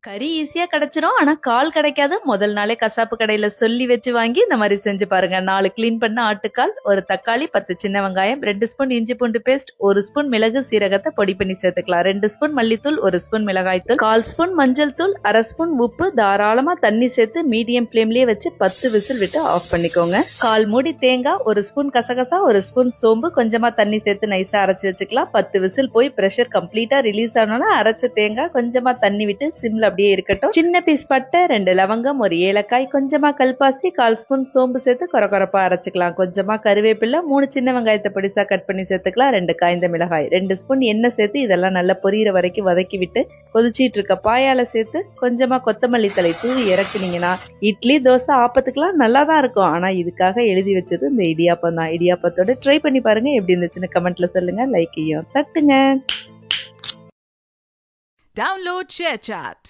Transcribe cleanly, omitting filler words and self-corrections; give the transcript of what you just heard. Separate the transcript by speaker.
Speaker 1: கறி ஈஸியா கிடைச்சிரும். ஆனா கால் கிடைக்காது. முதல் நாளே கசாப்பு கடையில சொல்லி வச்சு வாங்கி இந்த மாதிரி செஞ்சு பாருங்க. 4 கிளீன் பண்ண ஆட்டுக்கால், 1 தக்காளி, 10 சின்ன வெங்காயம், 2 ஸ்பூன் இஞ்சி பூண்டு பேஸ்ட், 1 ஸ்பூன் மிளகு சீரகத்தை பொடி பண்ணி சேர்த்துக்கலாம். 2 ஸ்பூன் மல்லித்தூள், 1 ஸ்பூன் மிளகாய் தூள், 1/4 ஸ்பூன் மஞ்சள் தூள், 1/2 ஸ்பூன் உப்பு, தாராளமா தண்ணி சேர்த்து மீடியம் ஃபிளேம்லயே வச்சு 10 விசில் விட்டு ஆஃப் பண்ணிக்கோங்க. 1/4 மூடி தேங்காய், 1 ஸ்பூன் கசகசா, 1 ஸ்பூன் சோம்பு, கொஞ்சமா தண்ணி சேர்த்து நைஸா அரைச்சு வச்சுக்கலாம். 10 விசில் போய் பிரஷர் கம்ப்ளீட்டா ரிலீஸ் ஆனோன்னா அரைச்ச தேங்காய் கொஞ்சமா தண்ணி விட்டு சிம்ல அப்படியே இருக்கட்டும். சின்ன பீஸ் பட்டை, 2 லவங்கம், 1 ஏலக்காய், கொஞ்சமா கல்பாசி, 1/4 ஸ்பூன் சோம்பு சேர்த்து கொரகொரப்பா அரைச்சுக்கலாம். கொஞ்சமா கருவேப்பிலை, 3 சின்ன வெங்காயத்தை பொடிசா கட் பண்ணி சேர்த்துக்கலாம். 2 காய்ந்த மிளகாய், 2 ஸ்பூன் எண்ணெய் சேர்த்து இதெல்லாம் நல்லா பொரியிற வரைக்கும் வதக்கி விட்டு கொதிச்சிட்டு இருக்க பாயால சேர்த்து கொஞ்சமா கொத்தமல்லி தழை தூவி இறக்குனீங்கன்னா இட்லி, தோசை, ஆப்பத்துக்கெல்லாம் நல்லா தான் இருக்கும். ஆனா இதுக்காக எழுதி வச்சது இந்த இடியாப்பம் தான். இடியாப்பத்தோட ட்ரை பண்ணி பாருங்க. எப்படி இருந்துச்சுன்னு கமெண்ட்ல சொல்லுங்க. லைக்கையும் தட்டுங்க.
Speaker 2: Download ShareChat.